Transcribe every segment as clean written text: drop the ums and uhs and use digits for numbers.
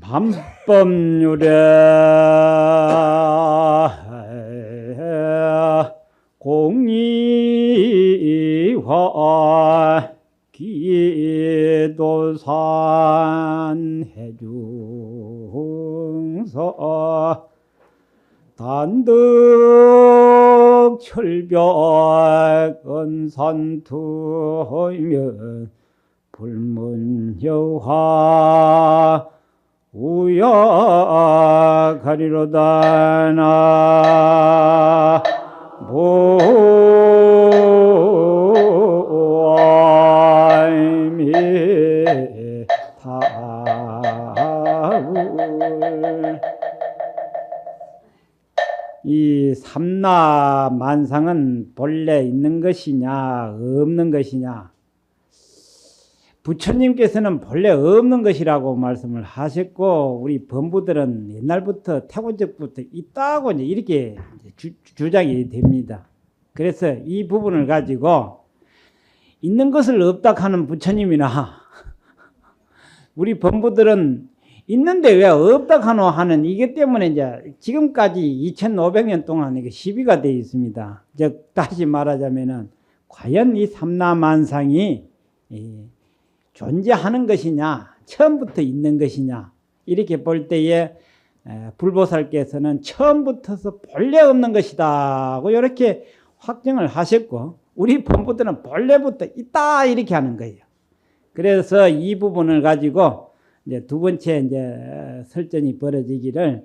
한법유래 공리화 기도산 해중서 단득 철벽 은산투면 불문여화 우야가리로다 나 이 삼라만상은 본래 있는 것이냐 없는 것이냐, 부처님께서는 본래 없는 것이라고 말씀을 하셨고 우리 범부들은 옛날부터 태고적부터 있다고 이렇게 주장이 됩니다. 그래서 이 부분을 가지고 있는 것을 없다 하는 부처님이나 우리 범부들은 있는데 왜 없다 하노 하는 이게 때문에 이제 지금까지 2500년 동안 이게 시비가 되어 있습니다. 즉 다시 말하자면은 과연 이 삼라만상이 존재하는 것이냐 처음부터 있는 것이냐, 이렇게 볼 때에 불보살께서는 처음부터서 본래 없는 것이다 고 이렇게 확정을 하셨고 우리 범부들은 본래부터 있다 이렇게 하는 거예요. 그래서 이 부분을 가지고 이제 두 번째 이제 설전이 벌어지기를,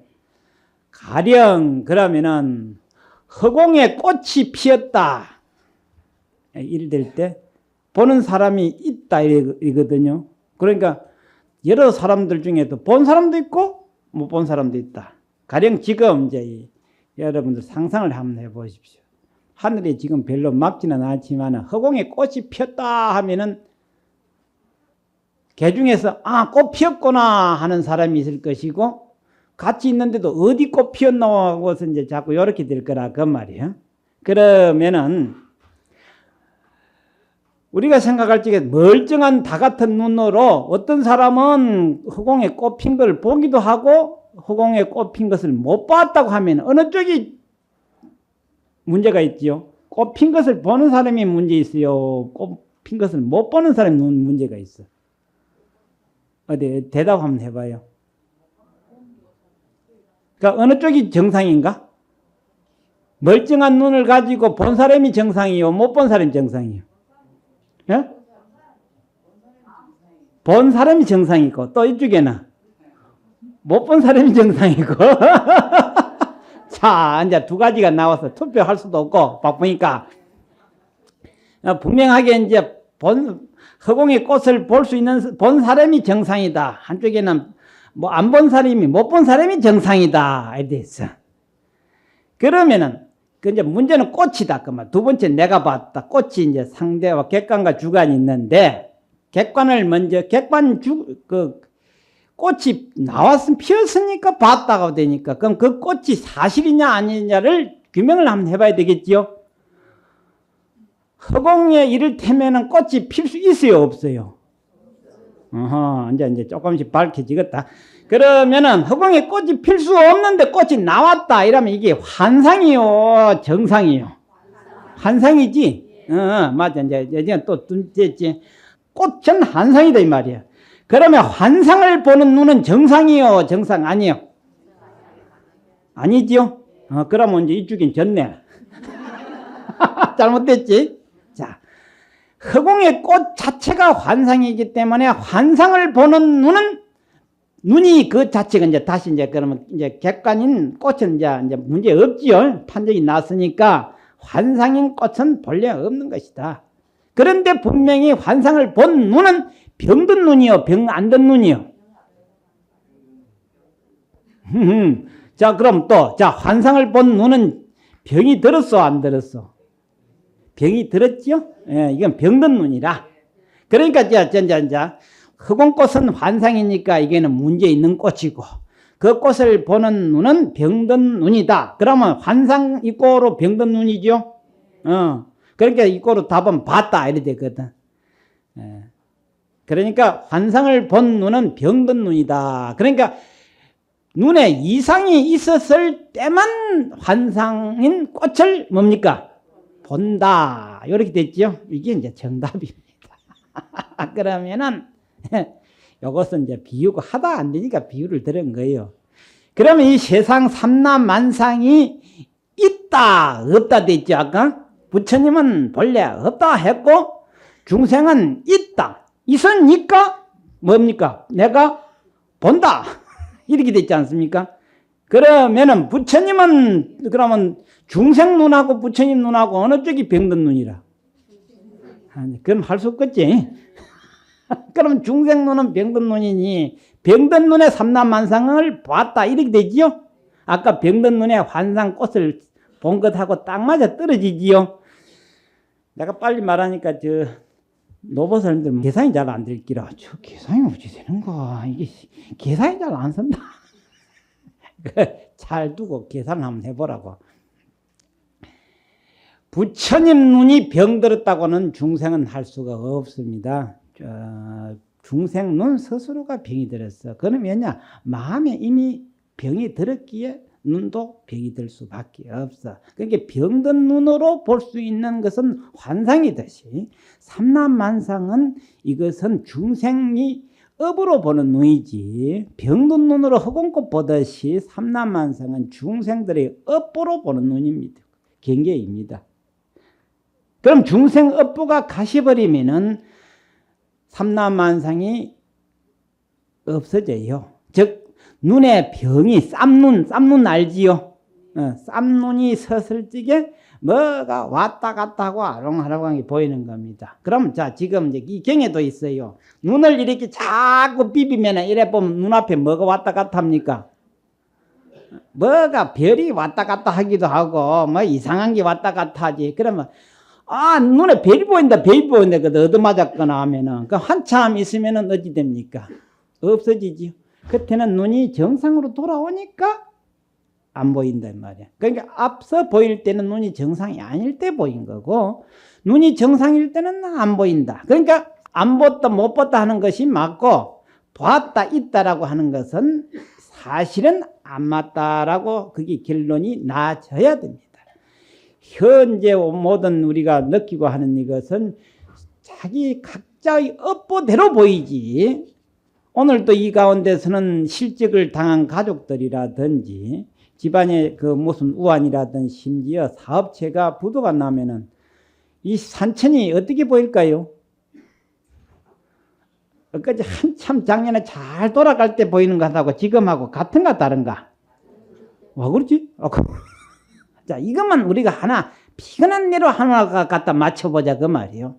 가령 그러면은 허공에 꽃이 피었다 이럴 때 보는 사람이 있다 이거든요. 그러니까 여러 사람들 중에도 본 사람도 있고 못 본 사람도 있다. 가령 지금 이제 여러분들 상상을 한번 해보십시오. 하늘이 지금 별로 맑지는 않지만 허공에 꽃이 피었다 하면은 개 중에서 꽃 피었구나 하는 사람이 있을 것이고, 같이 있는데도 어디 꽃 피었나 하고서 이제 자꾸 이렇게 될 거라 그 말이에요. 그러면은 우리가 생각할 적에 멀쩡한 다 같은 눈으로 어떤 사람은 허공에 꽃 핀 걸 보기도 하고 허공에 꽃 핀 것을 못 봤다고 하면 어느 쪽이 문제가 있지요? 꽃 핀 것을 보는 사람이 문제 있어요? 꽃 핀 것을 못 보는 사람이 문제가 있어? 어디 대답 한번 해봐요. 그러니까 어느 쪽이 정상인가? 멀쩡한 눈을 가지고 본 사람이 정상이요? 못 본 사람이 정상이요? 예? 본 사람이 정상이고 또 이쪽에는 못 본 사람이 정상이고 자 이제 두 가지가 나와서 투표할 수도 없고 바쁘니까 분명하게 이제 허공의 꽃을 볼 수 있는 본 사람이 정상이다. 한쪽에는 뭐 안 본 사람이 못 본 사람이 정상이다. 이래 있어. 그러면은 그 이제 문제는 꽃이다. 그만. 두 번째 내가 봤다. 꽃이 이제 상대와 객관과 주관이 있는데, 객관을 먼저 꽃이 나왔으면 피었으니까 봤다고 되니까 그럼 그 꽃이 사실이냐 아니냐를 규명을 한번 해봐야 되겠지요. 허공에 이를테면은 꽃이 필 수 있어요, 없어요? 이제 조금씩 밝혀지겠다. 그러면은 허공에 꽃이 필 수 없는데 꽃이 나왔다 이러면 이게 환상이요, 정상이요? 환상이지. 맞아. 이제 또 됐지. 꽃은 환상이다 이 말이야. 그러면 환상을 보는 눈은 정상이요, 정상 아니요? 아니지요? 그러면 이제 이쪽인 졌네. 잘못됐지? 자, 허공의 꽃 자체가 환상이기 때문에 환상을 보는 눈이 그 자체가 이제 다시 이제 그러면 이제 객관인 꽃은 이제 문제 없지요. 판정이 났으니까 환상인 꽃은 본래 없는 것이다. 그런데 분명히 환상을 본 눈은 병든 눈이요, 병 안 든 눈이요? 자, 그럼 또, 환상을 본 눈은 병이 들었어, 안 들었어? 병이 들었죠? 예, 이건 병든 눈이라. 그러니까, 허공꽃은 환상이니까 이게는 문제 있는 꽃이고, 그 꽃을 보는 눈은 병든 눈이다. 그러면 환상 이꼬로 병든 눈이죠? 그러니까 이꼬로 답은 봤다. 이래 되거든. 예. 그러니까 환상을 본 눈은 병든 눈이다. 그러니까 눈에 이상이 있었을 때만 환상인 꽃을 뭡니까? 본다. 이렇게 됐죠? 이게 이제 정답입니다. 그러면은 이것은 이제 비유가 하다 안 되니까 비유를 들은 거예요. 그러면 이 세상 삼라만상이 있다 없다 됐죠 아까? 부처님은 본래 없다 했고 중생은 있다. 있으니까 뭡니까? 내가 본다. 이렇게 됐지 않습니까? 그러면은 부처님은 그러면 중생 눈하고 부처님 눈하고 어느 쪽이 병든 눈이라? 아니, 그럼 할 수 없겠지. 그럼 중생 눈은 병든 눈이니 병든 눈에 삼라만상을 봤다 이렇게 되지요. 아까 병든 눈에 환상 꽃을 본 것하고 딱 맞아 떨어지지요. 내가 빨리 말하니까 저 노보사님들 계산이 잘 안 될 기라. 저 계산이 어찌 되는가? 이게 계산이 잘 안 선다. 잘 두고 계산을 한번 해보라고. 부처님 눈이 병들었다고는 중생은 할 수가 없습니다. 중생 눈 스스로가 병이 들었어. 그건 왜냐? 마음에 이미 병이 들었기에 눈도 병이 들 수밖에 없어. 그러니까 병든 눈으로 볼 수 있는 것은 환상이듯이 삼라만상은 이것은 중생이 업으로 보는 눈이지 병든 눈으로 허공꽃 보듯이 삼라만상은 중생들의 업보로 보는 눈입니다. 경계입니다. 그럼 중생 업보가 가시버리면은 삼라만상이 없어져요. 즉 눈에 병이 쌈눈 알지요? 쌈눈이 섰을 적에 뭐가 왔다 갔다 하고 아롱아롱하게 보이는 겁니다. 그럼 자 지금 이제 이 경에도 있어요. 눈을 이렇게 자꾸 비비면 이래 보면 눈앞에 뭐가 왔다 갔다 합니까? 뭐가 별이 왔다 갔다 하기도 하고 뭐 이상한 게 왔다 갔다 하지. 그러면 아 눈에 별이 보인다 그래도 얻어맞았거나 하면은 그 한참 있으면은 어찌 됩니까? 없어지지요. 그때는 눈이 정상으로 돌아오니까 안 보인단 말이야. 그러니까 앞서 보일 때는 눈이 정상이 아닐 때 보인 거고 눈이 정상일 때는 안 보인다. 그러니까 안 봤다 못 봤다 하는 것이 맞고 봤다 있다라고 하는 것은 사실은 안 맞다라고 그게 결론이 나져야 됩니다. 현재 모든 우리가 느끼고 하는 이것은 자기 각자의 업보대로 보이지. 오늘도 이 가운데서는 실직을 당한 가족들이라든지 집안에 그 무슨 우환이라든지 심지어 사업체가 부도가 나면은 이 산천이 어떻게 보일까요? 엊그제 한참 작년에 잘 돌아갈 때 보이는 것하고 지금하고 같은가 다른가? 와 그렇지? 자 이것만 우리가 하나 피곤한 대로 하나 갖다 맞춰보자 그 말이에요.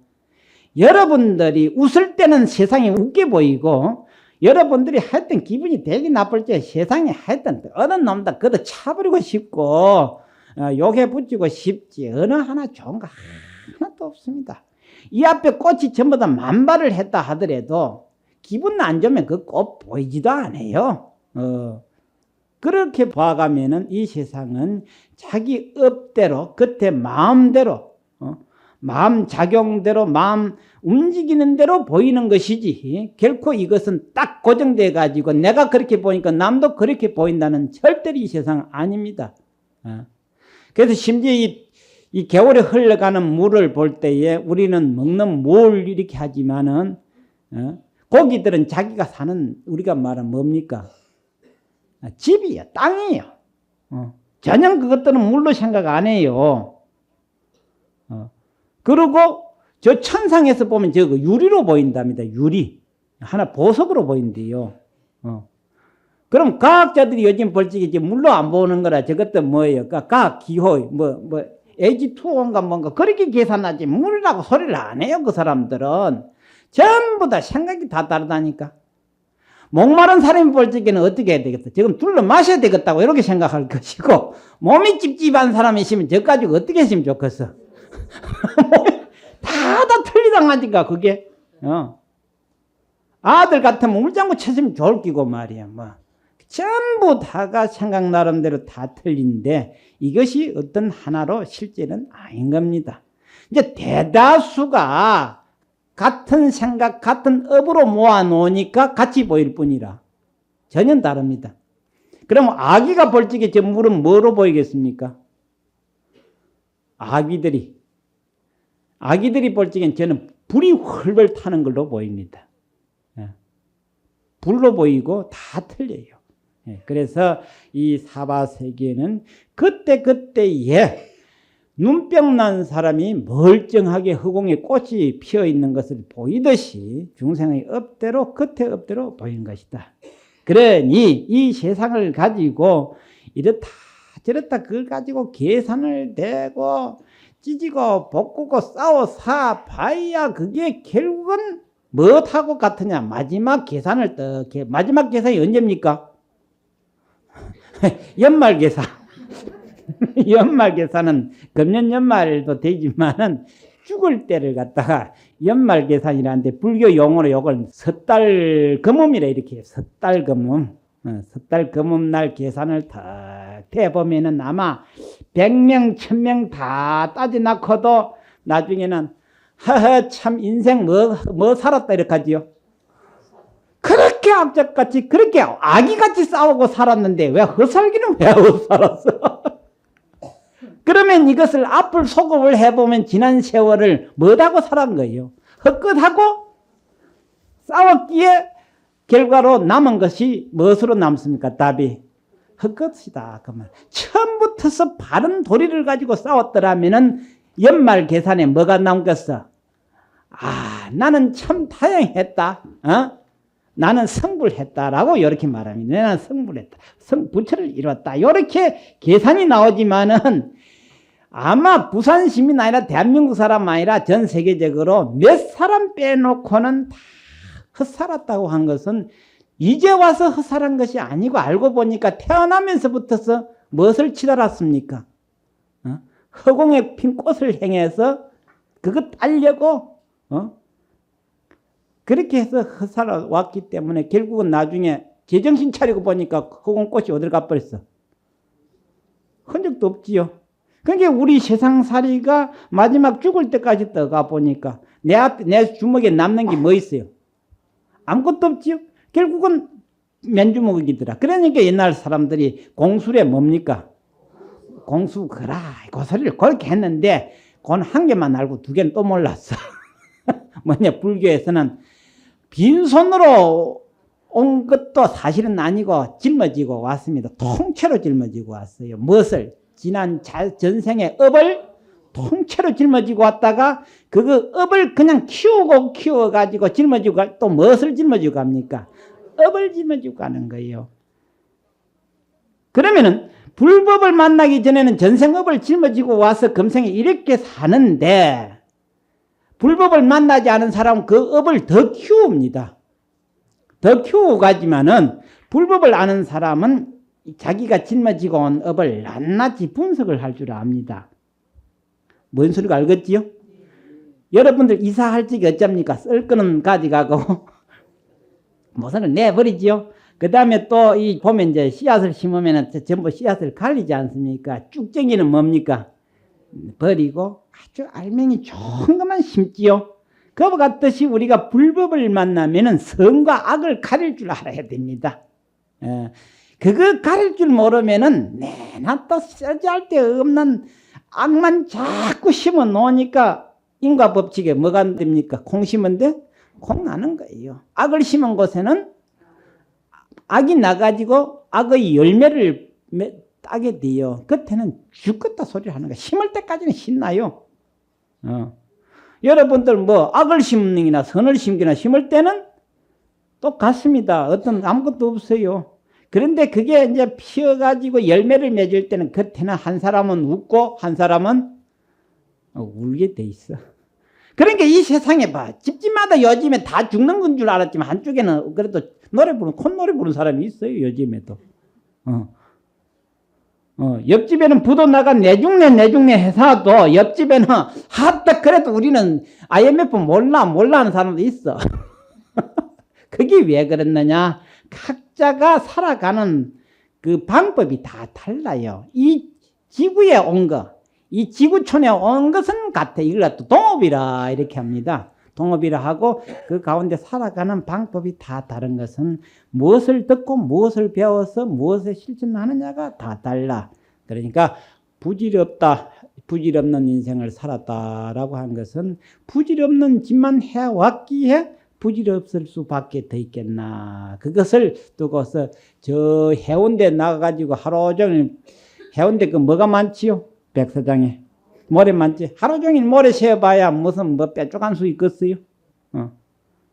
여러분들이 웃을 때는 세상이 웃게 보이고 여러분들이 하여튼 기분이 되게 나쁠 때 세상에 하여튼 어느 놈다 그도 차버리고 싶고 욕해 붙이고 싶지 어느 하나 좋은 거 하나도 없습니다. 이 앞에 꽃이 전부 다 만발을 했다 하더라도 기분 안 좋으면 그 꽃 보이지도 않아요. 그렇게 봐가면은 이 세상은 자기 업대로 그때 마음대로 마음 작용대로 마음 움직이는 대로 보이는 것이지 결코 이것은 딱 고정돼 가지고 내가 그렇게 보니까 남도 그렇게 보인다는 절대로 이 세상 아닙니다. 그래서 심지어 이 겨울에 흘러가는 물을 볼 때에 우리는 먹는 물 이렇게 하지만은 고기들은 자기가 사는 우리가 말하면 뭡니까? 집이에요. 땅이에요. 전혀 그것들은 물로 생각 안 해요. 그리고 저 천상에서 보면 저거 유리로 보인답니다. 유리. 하나 보석으로 보인대요. 그럼 과학자들이 요즘 벌칙이 물로 안 보는 거라 저것도 뭐예요? 과학 기호, H2O인가 뭔가 그렇게 계산하지 물이라고 소리를 안 해요. 그 사람들은. 전부 다 생각이 다 다르다니까. 목마른 사람이 볼 적에는 어떻게 해야 되겠다. 지금 둘러 마셔야 되겠다고 이렇게 생각할 것이고 몸이 찝찝한 사람이 있으면 저 가지고 어떻게 했으면 좋겠어. 다 틀리당하니까 그게. 아들 같으면 물장구 쳤으면 좋을 끼고 말이야. 전부 다가 생각 나름대로 다 틀린데 이것이 어떤 하나로 실제는 아닌 겁니다. 이제 대다수가 같은 생각, 같은 업으로 모아놓으니까 같이 보일 뿐이라 전혀 다릅니다. 그럼 아기가 볼 적에 저 물은 뭐로 보이겠습니까? 아기들이 볼 적엔 저는 불이 훨훨 타는 걸로 보입니다. 불로 보이고 다 틀려요. 그래서 이 사바세계는 그때그때에 눈병 난 사람이 멀쩡하게 허공에 꽃이 피어 있는 것을 보이듯이 중생의 업대로 그때 업대로 보이는 것이다. 그러니 이 세상을 가지고 이렇다 저렇다 그걸 가지고 계산을 대고 찢고 볶고 싸워 사 봐야 그게 결국은 무엇하고 같으냐? 마지막 계산을 마지막 계산이 언제입니까? 연말 계산. 연말 계산은 금년 연말도 되지만은 죽을 때를 갖다가 연말 계산이라는데 불교 용어로 이걸 섣달 금음이라 이렇게 해요. 섣달 금음. 섣달 금음 날 계산을 다 해보면은 아마 100명, 1000명 다 따져놓고도 나중에는 하하 참 인생 뭐 살았다 이렇게 하지요. 그렇게 악적같이 그렇게 아기같이 싸우고 살았는데 왜 헛살기는 왜 하고 살았어? 그러면 이것을 앞을 소급을 해보면 지난 세월을 뭐하고 살은 거예요? 헛것하고 싸웠기에 결과로 남은 것이 무엇으로 남습니까? 답이 헛것이다. 그러면 처음부터서 바른 도리를 가지고 싸웠더라면은 연말 계산에 뭐가 남겠어? 아, 나는 참 다행했다. 나는 성불했다라고 이렇게 말합니다. 나는 성불했다. 부처를 이뤘다. 이렇게 계산이 나오지만은 아마 부산 시민 아니라 대한민국 사람 아니라 전 세계적으로 몇 사람 빼놓고는 다 헛살았다고 한 것은 이제 와서 헛살한 것이 아니고 알고 보니까 태어나면서부터서 무엇을 치달았습니까? 허공에 핀 꽃을 향해서 그거 따려고 그렇게 해서 헛살아왔기 때문에 결국은 나중에 제정신 차리고 보니까 허공꽃이 어딜 가버렸어? 흔적도 없지요. 그러니까 우리 세상살이가 마지막 죽을 때까지 떠가 보니까 내 주먹에 남는 게 뭐 있어요? 아무것도 없지요. 결국은 면주먹이더라. 그러니까 옛날 사람들이 공술에 뭡니까? 공수 그라 그 소리를 그렇게 했는데 그건 한 개만 알고 두 개는 또 몰랐어. 뭐냐, 불교에서는 빈손으로 온 것도 사실은 아니고 짊어지고 왔습니다. 통째로 짊어지고 왔어요. 무엇을? 지난 전생의 업을 통째로 짊어지고 왔다가 그 업을 그냥 키워가지고 짊어지고 또 무엇을 짊어지고 갑니까? 업을 짊어지고 가는 거예요. 그러면은 불법을 만나기 전에는 전생업을 짊어지고 와서 금생에 이렇게 사는데 불법을 만나지 않은 사람은 그 업을 더 키웁니다. 더 키우고 가지만은 불법을 아는 사람은 자기가 짊어지고 온 업을 낱낱이 분석을 할 줄 압니다. 뭔 소리가 알겠지요? 여러분들 이사할 적이 어쩝니까? 쓸 거는 가져가고 모서는 내버리지요. 그 다음에 또 이 보면 이제 씨앗을 심으면 전부 씨앗을 갈리지 않습니까? 쭉정이는 뭡니까? 버리고 아주 알맹이 좋은 것만 심지요. 그와 같듯이 우리가 불법을 만나면은 선과 악을 가릴 줄 알아야 됩니다. 그거 가릴 줄 모르면은 내나 또 쓰지할 데 없는 악만 자꾸 심어 놓으니까 인과 법칙에 뭐가 안 됩니까? 콩 심은 데 콩 나는 거예요. 악을 심은 곳에는 악이 나가지고 악의 열매를 따게 돼요. 그때는 죽겠다 소리를 하는 거예요. 심을 때까지는 신나요. 여러분들 뭐 악을 심기나 선을 심기나 심을 때는 똑같습니다. 어떤 아무것도 없어요. 그런데 그게 이제 피어가지고 열매를 맺을 때는 겉에는 한 사람은 웃고 한 사람은 울게 돼 있어. 그러니까 이 세상에 봐. 집집마다 요즘에 다 죽는 건 줄 알았지만 한쪽에는 그래도 콧노래 부르는 사람이 있어요. 요즘에도. 옆집에는 부도 나가 내중내 해서도 옆집에는 하다 그래도 우리는 IMF 몰라 하는 사람도 있어. 그게 왜 그랬느냐? 각자가 살아가는 그 방법이 다 달라요. 이 지구에 온 거, 이 지구촌에 온 것은 같아. 이걸 또 동업이라 이렇게 합니다. 동업이라 하고 그 가운데 살아가는 방법이 다 다른 것은 무엇을 듣고 무엇을 배워서 무엇을 실천하느냐가 다 달라. 그러니까 부질없다, 부질없는 인생을 살았다라고 한 것은 부질없는 짓만 해왔기에 부질없을 수밖에 더 있겠나. 그것을 두고서 저 해운대 나가가지고 하루 종일 해운대 그 뭐가 많지요? 백사장에 모래 많지. 하루 종일 모래 세어봐야 무슨 뭐 뾰족한 수 있겠어요?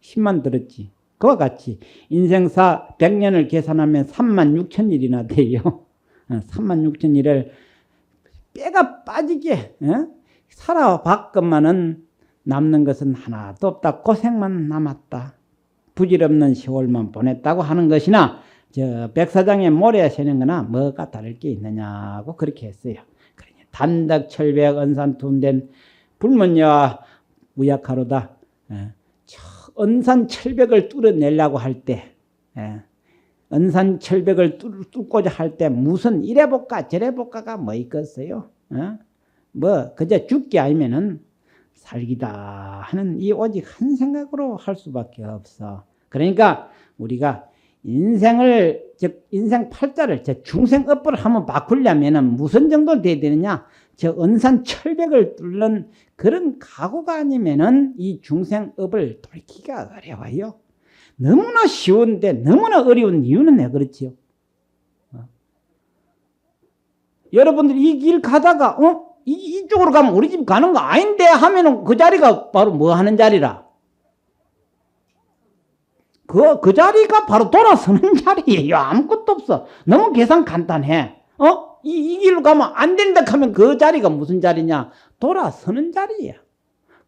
힘만 들었지. 그와 같이 인생사 100년을 계산하면 36,000일이나 돼요. 36,000일을 뼈가 빠지게 살아봤건만은 남는 것은 하나도 없다. 고생만 남았다. 부질없는 세월만 보냈다고 하는 것이나 저 백사장에 모래 세는 거나 뭐가 다를 게 있느냐고 그렇게 했어요. 그러니 단덕 철벽 언산투운된 불문여와 무약하로다. 언산 철벽을 뚫어내려고 할 때, 언산 철벽을 뚫고자 할 때 무슨 이래 볼까 저래 볼까가 뭐 있겠어요? 뭐 그저 죽기 아니면은 살기다 하는 이 오직 한 생각으로 할 수밖에 없어. 그러니까 우리가 인생을, 즉 인생 팔자를 저 중생업보를 한번 바꾸려면은 무슨 정도 돼야 되느냐? 저 언산 철벽을 뚫는 그런 각오가 아니면은 이 중생업을 돌기가 어려워요. 너무나 쉬운데 너무나 어려운 이유는 왜 그렇지요? 여러분들 이 길 가다가 이쪽으로 가면 우리 집 가는 거 아닌데 하면은 그 자리가 바로 뭐 하는 자리라? 그 자리가 바로 돌아서는 자리예요. 아무것도 없어. 너무 계산 간단해. 이 길로 가면 안 된다 하면 그 자리가 무슨 자리냐? 돌아서는 자리야.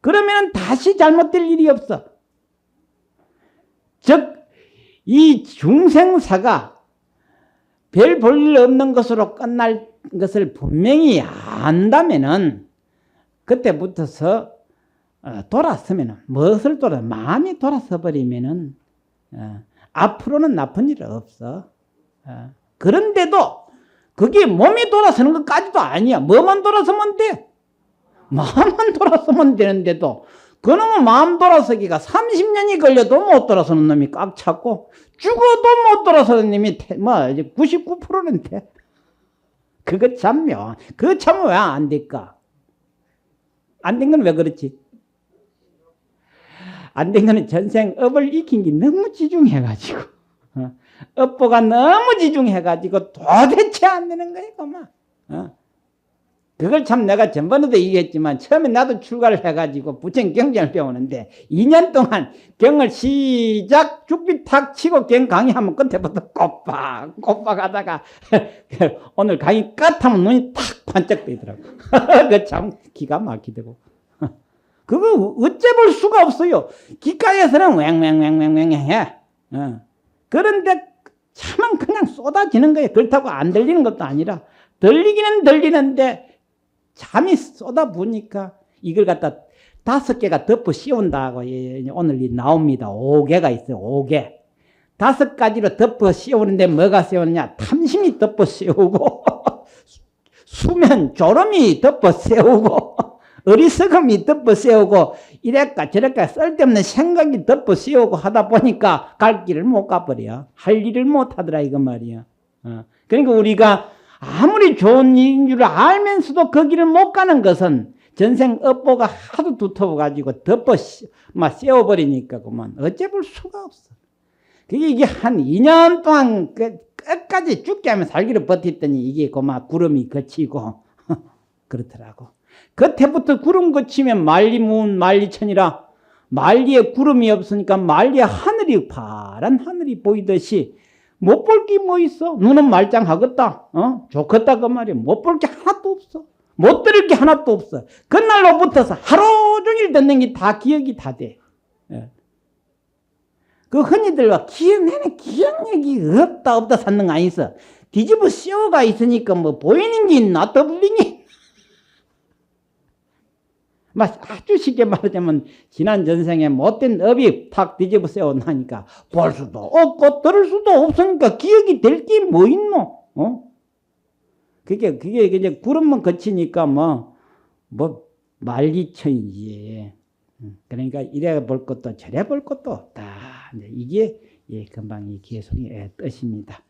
그러면 다시 잘못될 일이 없어. 즉, 이 중생사가 별 볼 일 없는 것으로 끝날 것을 분명히 안다면은 그때부터서 돌아서면은 무엇을 마음이 돌아서 버리면은 앞으로는 나쁜 일 없어. 그런데도 그게 몸이 돌아서는 것까지도 아니야. 뭐만 돌아서면 돼? 마음만 돌아서면 되는데도 그놈은 마음 돌아서기가 30년이 걸려도 못 돌아서는 놈이 꽉 찼고 죽어도 못 돌아서는 놈이 뭐 이제 99%는 돼. 그거 참요. 그거 참으면 왜 안 될까? 안 된 건 왜 그렇지? 안 된 거는 전생 업을 익힌 게 너무 지중해가지고 업보가 너무 지중해가지고 도대체 안 되는 거예요. 그만. 그걸 참 내가 전번에도 얘기했지만 처음에 나도 출가를 해가지고 부처님 경전을 배우는데 2년 동안 경을 시작 죽비 탁 치고 경 강의하면 끝에부터 꼬박 하다가 오늘 강의 끝하면 눈이 탁 반짝 뜨더라고. 그 참 기가 막히더라고. 그거 어째 볼 수가 없어요. 기가에서는 왱왱왱왱왱 해. 그런데 참은 그냥 쏟아지는 거예요. 그렇다고 안 들리는 것도 아니라 들리기는 들리는데 잠이 쏟아부니까 이걸 갖다 5개가 덮어 씌운다고 오늘 나옵니다. 5개가 있어요. 5개. 5가지로 덮어 씌우는데 뭐가 씌우느냐? 탐심이 덮어 씌우고 수면 졸음이 덮어 씌우고 어리석음이 덮어 씌우고 이랬까 저랬까 쓸데없는 생각이 덮어 씌우고 하다 보니까 갈 길을 못 가버려. 할 일을 못 하더라 이거 말이야. 그러니까 우리가 아무리 좋은 일인 줄 알면서도 그 길을 못 가는 것은 전생 업보가 하도 두터워가지고 덮어 씌워버리니까 그만 어째 볼 수가 없어. 그게 이게 한 2년 동안 끝까지 죽게 하면 살기로 버텼더니 이게 그만 구름이 거치고 그렇더라고. 겉에부터 구름 거치면 만리무운 만리천이라 만리에 구름이 없으니까 만리에 하늘이 파란 하늘이 보이듯이 못 볼 게 뭐 있어? 눈은 말짱하겠다. 좋겠다 그 말이야. 못 볼 게 하나도 없어. 못 들을 게 하나도 없어. 그날로부터서 하루 종일 듣는 게 다 기억이 다 돼. 그 흔히들 기억력이 없다 찾는 거 아니었어. 뒤집어 씌워가 있으니까 뭐 보이는 게 있나 더블링이. 아주 쉽게 말하자면 지난 전생에 못된 업이 탁 뒤집어 세워나니까 볼 수도 없고 들을 수도 없으니까 기억이 될 게 뭐 있노? 그게 이제 구름만 거치니까 뭐 만리천이지. 그러니까 이래 볼 것도 저래 볼 것도 없다. 이제 이게 예, 금방 이 개송의 뜻입니다.